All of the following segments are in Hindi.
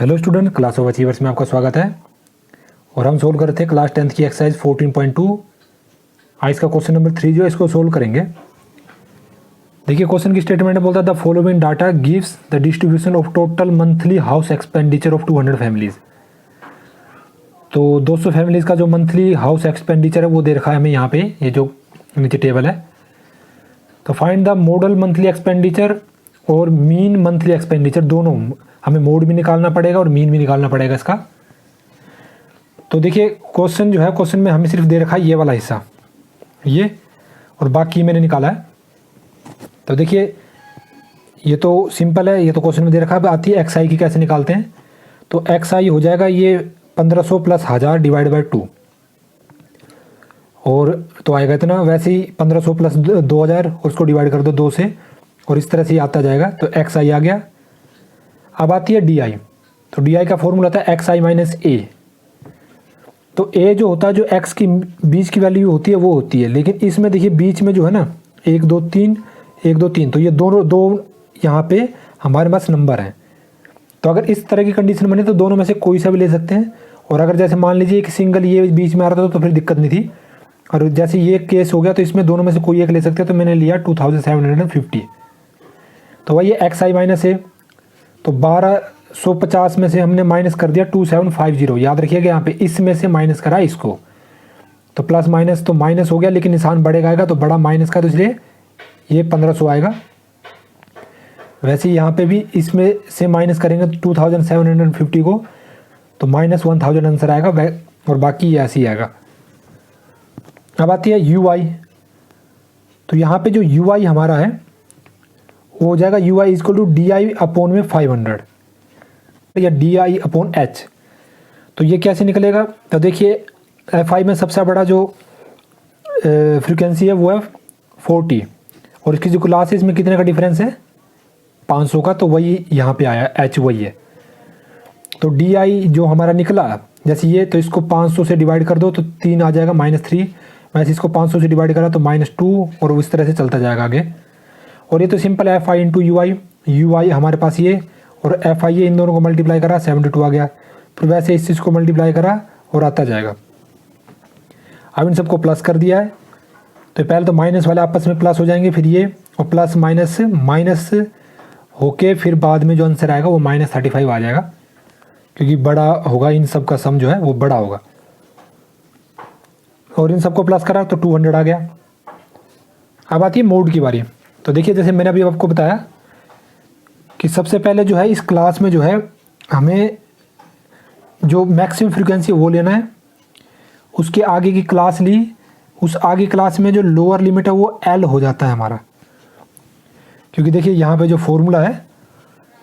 Hello student, class of achievers में आपका स्वागत है। और हम सोल्व कर रहे थे क्लास 10th की एक्सरसाइज 14.2। आज का क्वेश्चन नंबर 3 जो है इसको सोल्व करेंगे। देखिए क्वेश्चन की स्टेटमेंट में बोलता है the following data gives the distribution of total monthly house expenditure of 200 families. तो 200 फैमिलीज का जो मंथली हाउस एक्सपेंडिचर है वो दे रखा है हमें यहाँ पे, ये जो नीचे टेबल है। तो find the model monthly expenditure और मीन मंथली एक्सपेंडिचर, दोनों हमें मोड भी निकालना पड़ेगा और मीन भी निकालना पड़ेगा इसका। तो देखिए क्वेश्चन जो है, क्वेश्चन में हमें सिर्फ दे रखा है ये वाला हिस्सा, ये, और बाकी मैंने निकाला है। तो देखिए ये तो सिंपल है, ये तो क्वेश्चन में दे रखा है। अब आती है एक्स आई की, कैसे निकालते हैं। तो एक्स आई हो जाएगा ये 1500 प्लस 1000 डिवाइड बाई 2, और तो आएगा इतना। वैसे ही 1500 प्लस 2000 और उसको डिवाइड कर दो 2 से, और इस तरह से ही आता जाएगा। तो एक्स आई आ गया। अब आती है डी आई। तो डी आई का फॉर्मूला था एक्स आई माइनस ए। तो ए जो होता है, जो एक्स की बीच की वैल्यू होती है वो होती है, लेकिन इसमें देखिए बीच में जो है ना 1 2 3 1 2 3, तो ये दोनों दो यहाँ पे हमारे पास नंबर हैं। तो अगर इस तरह की कंडीशन बने तो दोनों में से कोई सा भी ले सकते हैं। और अगर जैसे मान लीजिए कि सिंगल ये बीच में आ रहा था तो फिर दिक्कत नहीं थी, और जैसे ये केस हो गया तो इसमें दोनों में से कोई एक ले सकते हैं। तो मैंने लिया 2750। तो वही एक्स आई माइनस ए। तो 1250 में से हमने माइनस कर दिया 2750। याद रखिएगा यहाँ पे इसमें से माइनस करा इसको, तो प्लस माइनस तो माइनस हो गया, लेकिन निशान बढ़ेगा आएगा तो बड़ा माइनस का, तो इसलिए ये 1500 आएगा। वैसे ही यहाँ पे भी इसमें से माइनस करेंगे 2750 को, तो माइनस 1000 आंसर आएगा, और बाकी ऐसे ही आएगा। अब आती है यू आई। तो यहाँ पे जो यू आई हमारा है वो हो जाएगा U I is equal to D I upon में 500 या डी आई अपॉन एच। तो ये कैसे निकलेगा। तो देखिए एफ आई में सबसे बड़ा जो फ्रीक्वेंसी है वो है 40, और इसकी जो क्लास है इसमें कितने का डिफरेंस है 500 का, तो वही यहाँ पे आया, एच वही है। तो डी आई जो हमारा निकला जैसे ये, तो इसको 500 से डिवाइड कर दो तो 3 आ जाएगा -3। वैसे इसको 500 से डिवाइड करा तो -2, और इस तरह से चलता जाएगा आगे। और ये तो सिंपल है, F I into U I. U I हमारे पास ये, और एफ आई, इन दोनों को मल्टीप्लाई करा 72 आ गया। फिर वैसे इस चीज़ को मल्टीप्लाई करा और आता जाएगा। अब इन सबको प्लस कर दिया है, तो पहले तो माइनस वाले आपस में प्लस हो जाएंगे, फिर ये, और प्लस माइनस माइनस होके फिर बाद में जो आंसर आएगा वो -35 आ जाएगा, क्योंकि बड़ा होगा, इन सब का सम जो है वो बड़ा होगा। और इन सबको प्लस करा तो 200 आ गया। अब आती है मोड की बारी। तो देखिए जैसे मैंने अभी आपको बताया कि सबसे पहले जो है इस क्लास में जो है हमें जो मैक्सिमम फ्रीक्वेंसी वो लेना है। उसके आगे की क्लास ली, उस आगे क्लास में जो लोअर लिमिट है वो एल हो जाता है हमारा, क्योंकि देखिए यहाँ पे जो फॉर्मूला है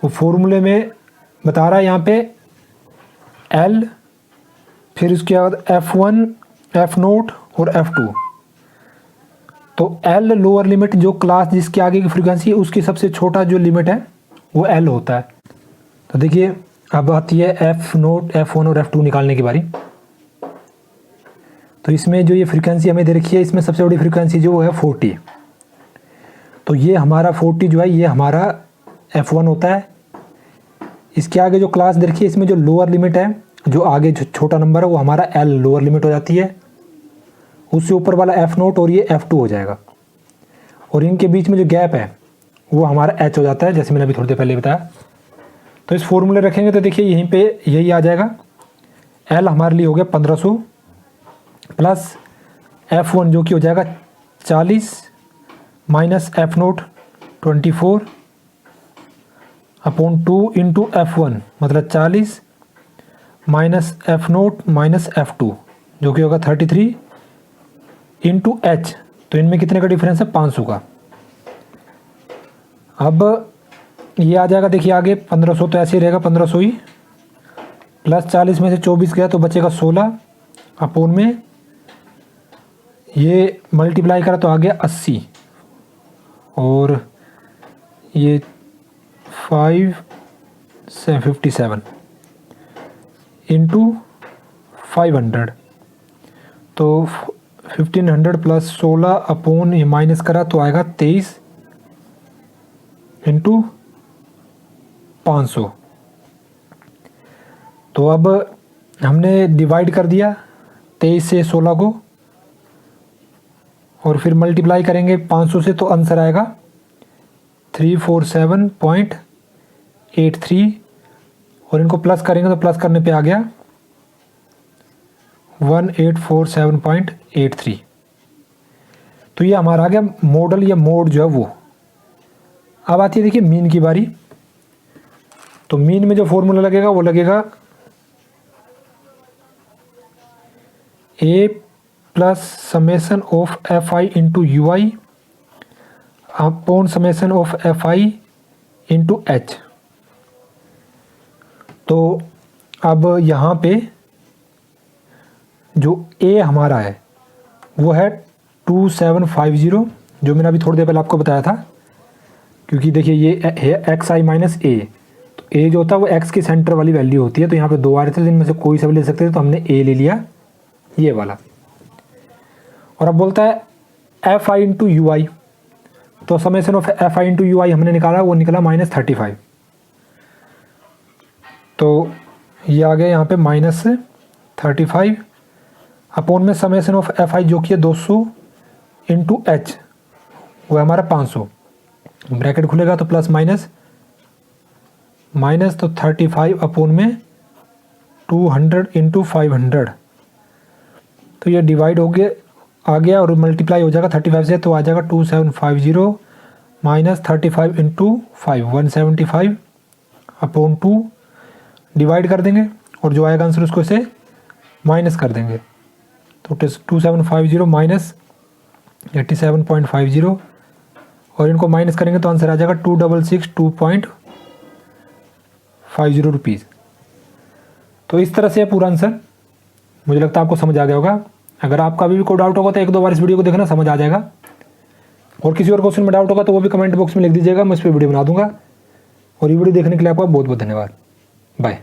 वो फॉर्मूले में बता रहा है यहाँ पे एल, फिर उसके बाद F1 F0 और F2। तो एल लोअर लिमिट, जो क्लास जिसके आगे की फ्रीक्वेंसी उसकी सबसे छोटा जो लिमिट है वो एल होता है। तो देखिए अब आती है F0 F1 और F2 निकालने की बारी। तो इसमें जो ये फ्रीक्वेंसी हमें दे रखी है, इसमें सबसे बड़ी फ्रीक्वेंसी जो है 40। तो ये हमारा 40 जो है ये हमारा F1 होता है। इसके आगे जो क्लास दे रखी है इसमें जो लोअर लिमिट है, जो आगे जो छोटा नंबर है वो हमारा एल लोअर लिमिट हो जाती है। उससे ऊपर वाला F0 और ये F2 हो जाएगा, और इनके बीच में जो गैप है वो हमारा H हो जाता है, जैसे मैंने अभी थोड़ी देर पहले बताया। तो इस फॉर्मूले रखेंगे तो देखिए यहीं पे यही आ जाएगा। L हमारे लिए हो गया 1500 प्लस F1 जो कि हो जाएगा 40 minus F0 24 upon 2 into F1 मतलब 40 माइनस F0 माइनस F2 जो कि होगा 33 इंटू एच। तो इनमें कितने का डिफरेंस है 500 का। अब ये आ जाएगा, देखिए आगे 1500 तो ऐसे ही रहेगा, 1500 ही, प्लस 40 में से 24 गया तो बचेगा 16 अपॉन में ये मल्टीप्लाई करा तो आ गया 80, और ये 557 इंटू 500। तो 1500 प्लस 16 अपॉन ये माइनस करा तो आएगा 23 इंटू 500। तो अब हमने डिवाइड कर दिया 23 से 16 को और फिर मल्टीप्लाई करेंगे 500 से, तो आंसर आएगा 347.83 और इनको प्लस करेंगे तो प्लस करने पे आ गया 1847.83। तो ये हमारा आ गया मॉडल या मोड जो है वो। अब आती है देखिए मीन की बारी। तो मीन में जो फॉर्मूला लगेगा वो लगेगा A plus summation of F I into U I upon summation of F I into H. तो अब यहाँ पे जो ए हमारा है वो है 2750, जो मैंने अभी थोड़ी देर पहले आपको बताया था, क्योंकि देखिए ये है एक्स आई माइनस ए। तो ए जो होता है वो एक्स की सेंटर वाली वैल्यू होती है। तो यहाँ पे दो आ रहे थे, जिनमें से कोई सा भी ले सकते थे, तो हमने ए ले लिया ये वाला। और अब बोलता है F I into U I. तो summation of F I into U I हमने निकाला, वो निकला -35। तो ये आ गया यहाँ पे -35 अपॉन में समेसन ऑफ एफ आई जो कि है 200 इंटू एच, वो है हमारा 500। ब्रैकेट खुलेगा तो प्लस माइनस माइनस, तो 35 अपॉन में 200 इंटू 500। तो ये डिवाइड हो गया आ गया और मल्टीप्लाई हो जाएगा 35 से, तो आ जाएगा 2750 माइनस 35 इंटू 5 175 अपॉन 2। डिवाइड कर देंगे और जो आएगा आंसर उसको से माइनस कर देंगे। तो 2750 माइनस 87.50 और इनको माइनस करेंगे तो आंसर आ जाएगा 2662.50 रुपीज़। तो इस तरह से पूरा आंसर, मुझे लगता है आपको समझ आ गया होगा। अगर आपका अभी भी कोई डाउट होगा तो एक दो बार इस वीडियो को देखना, समझ आ जाएगा। और किसी और क्वेश्चन में डाउट होगा तो वो भी कमेंट बॉक्स में लिख दीजिएगा, मैं इस पर वीडियो बना दूंगा। और ये वीडियो देखने के लिए आपका बहुत बहुत धन्यवाद। बाय।